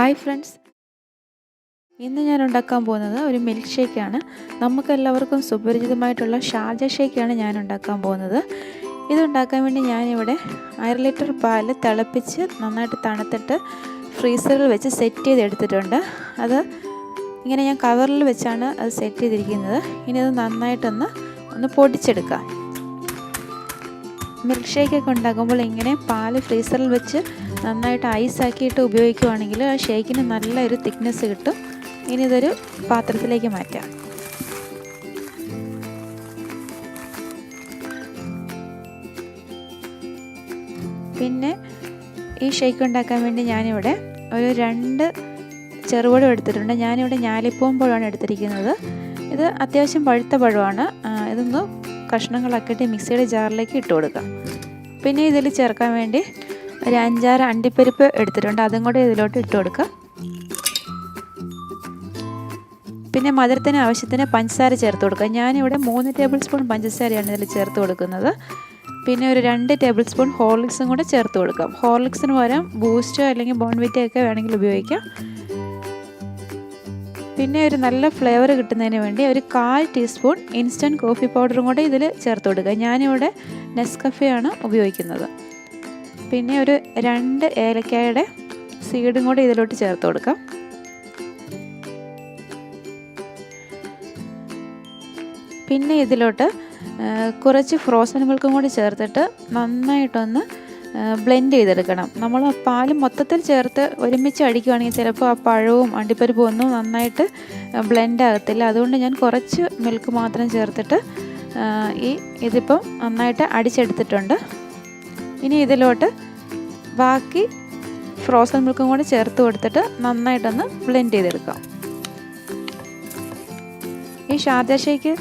Hi friends, ഇന്ന് ഞാൻ ഉണ്ടാക്കാൻ പോകുന്നത് ഒരു മിൽക്ക് ഷേക്കാണ്. നമുക്കെല്ലാവർക്കും സുപരിചിതമായിട്ടുള്ള ഷാർജ ഷേക്കാണ് ഞാൻ ഉണ്ടാക്കാൻ പോകുന്നത്. ഇതുണ്ടാക്കാൻ വേണ്ടി ഞാനിവിടെ 1/2 ലിറ്റർ പാല് തിളപ്പിച്ച് നന്നായിട്ട് തണുത്തിട്ട് ഫ്രീസറിൽ വെച്ച് സെറ്റ് ചെയ്തെടുത്തിട്ടുണ്ട്. അത് ഇങ്ങനെ ഞാൻ കവറിൽ വെച്ചാണ് അത് സെറ്റ് ചെയ്തിരിക്കുന്നത്. ഇനി അത് നന്നായിട്ടൊന്ന് പൊടിച്ചെടുക്കാം. മിൽക്ക് ഷേക്കൊക്കെ ഉണ്ടാക്കുമ്പോൾ ഇങ്ങനെ പാല് ഫ്രീസറിൽ വെച്ച് നന്നായിട്ട് ഐസാക്കിയിട്ട് ഉപയോഗിക്കുകയാണെങ്കിൽ ആ ഷേക്കിന് നല്ലൊരു തിക്നെസ് കിട്ടും. ഇനി ഇതൊരു പാത്രത്തിലേക്ക് മാറ്റാം. പിന്നെ ഈ ഷേക്ക് ഉണ്ടാക്കാൻ വേണ്ടി ഞാനിവിടെ ഒരു 2 ചെറുപഴം എടുത്തിട്ടുണ്ട്. ഞാനിവിടെ ഞാലിപ്പൂവൻ പഴമാണ് എടുത്തിരിക്കുന്നത്. ഇത് അത്യാവശ്യം പഴുത്ത പഴമാണ്. ഇതൊന്ന് കഷ്ണങ്ങളാക്കിയിട്ട് മിക്സിയുടെ ജാറിലേക്ക് ഇട്ട് കൊടുക്കാം. പിന്നെ ഇതിൽ ചേർക്കാൻ വേണ്ടി ഒരു 5-6 അണ്ടിപ്പരിപ്പ് എടുത്തിട്ടുണ്ട്. അതും കൂടെ ഇതിലോട്ട് ഇട്ട് കൊടുക്കാം. പിന്നെ മധുരത്തിന് ആവശ്യത്തിന് പഞ്ചസാര ചേർത്ത് കൊടുക്കുക. ഞാനിവിടെ 3 ടേബിൾ സ്പൂൺ പഞ്ചസാരയാണ് ഇതിൽ ചേർത്ത് കൊടുക്കുന്നത്. പിന്നെ ഒരു 2 ടേബിൾ സ്പൂൺ ഹോർലിക്സും കൂടെ ചേർത്ത് കൊടുക്കാം. ഹോർലിക്സിന് പകരം ബൂസ്റ്റോ അല്ലെങ്കിൽ ബോൺവിറ്റയൊക്കെ വേണമെങ്കിൽ ഉപയോഗിക്കാം. പിന്നെ ഒരു നല്ല ഫ്ലേവർ കിട്ടുന്നതിന് വേണ്ടി ഒരു 1/4 ടീസ്പൂൺ ഇൻസ്റ്റൻറ്റ് കോഫി പൗഡറും കൂടെ ഇതിൽ ചേർത്ത് കൊടുക്കുക. ഞാനിവിടെ നെസ്കഫെയാണ് ഉപയോഗിക്കുന്നത്. പിന്നെ ഒരു 2 ഏലക്കായുടെ സീഡും കൂടെ ഇതിലോട്ട് ചേർത്ത് കൊടുക്കാം. പിന്നെ ഇതിലോട്ട് കുറച്ച് ഫ്രോസൺ മിൽക്കും കൂടി ചേർത്തിട്ട് നന്നായിട്ടൊന്ന് ബ്ലെൻഡ് ചെയ്തെടുക്കണം. നമ്മൾ പാല് മൊത്തത്തിൽ ചേർത്ത് ഒരുമിച്ച് അടിക്കുകയാണെങ്കിൽ ചിലപ്പോൾ ആ പഴവും അണ്ടിപ്പരിപ്പും ഒന്നും നന്നായിട്ട് ബ്ലെൻഡ് ആകത്തില്ല. അതുകൊണ്ട് ഞാൻ കുറച്ച് മിൽക്ക് മാത്രം ചേർത്തിട്ട് ഇതിപ്പം നന്നായിട്ട് അടിച്ചെടുത്തിട്ടുണ്ട്. ഇനി ഇതിലോട്ട് ബാക്കി ഫ്രോസൺ മിൽക്കും കൂടി ചേർത്ത് കൊടുത്തിട്ട് നന്നായിട്ടൊന്ന് ബ്ലെൻഡ് ചെയ്തെടുക്കാം. ഈ ഷാർജ ഷേക്ക്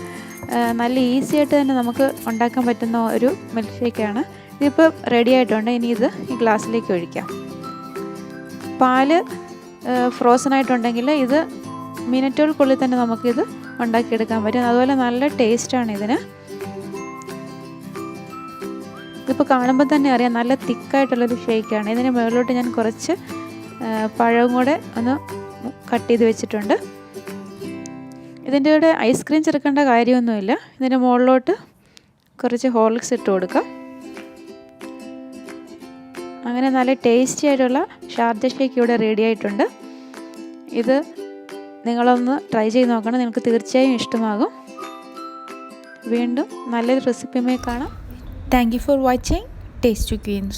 നല്ല ഈസി ആയിട്ട് തന്നെ നമുക്ക് ഉണ്ടാക്കാൻ പറ്റുന്ന ഒരു മിൽക്ക് ഷേക്കാണ്. ഇതിപ്പോൾ റെഡി ആയിട്ടുണ്ട്. ഇനി ഇത് ഈ ഗ്ലാസ്സിലേക്ക് ഒഴിക്കാം. പാല് ഫ്രോസൺ ആയിട്ടുണ്ടെങ്കിൽ ഇത് മിനിറ്റുകൾക്കുള്ളിൽ തന്നെ നമുക്കിത് ഉണ്ടാക്കിയെടുക്കാൻ പറ്റും. അതുപോലെ നല്ല ടേസ്റ്റാണ് ഇതിന്. ഇതിപ്പോൾ കാണുമ്പോൾ തന്നെ അറിയാം നല്ല തിക്കായിട്ടുള്ളൊരു ഷേക്കാണ്. ഇതിന് മുകളിലോട്ട് ഞാൻ കുറച്ച് പഴവും കൂടെ ഒന്ന് കട്ട് ചെയ്ത് വെച്ചിട്ടുണ്ട്. ഇതിൻ്റെ കൂടെ ഐസ്ക്രീം ചേർക്കേണ്ട കാര്യമൊന്നുമില്ല. ഇതിൻ്റെ മുകളിലോട്ട് കുറച്ച് ഹോർലിക്സ് ഇട്ട് കൊടുക്കാം. അങ്ങനെ നല്ല ടേസ്റ്റി ആയിട്ടുള്ള ഷാർജ ഷേക്ക് ഇവിടെ റെഡി ആയിട്ടുണ്ട്. ഇത് നിങ്ങളൊന്ന് ട്രൈ ചെയ്ത് നോക്കണം. നിങ്ങൾക്ക് തീർച്ചയായും ഇഷ്ടമാകും. വീണ്ടും നല്ലൊരു റെസിപ്പിയുമായി കാണാം. Thank you for watching Tasty Queens.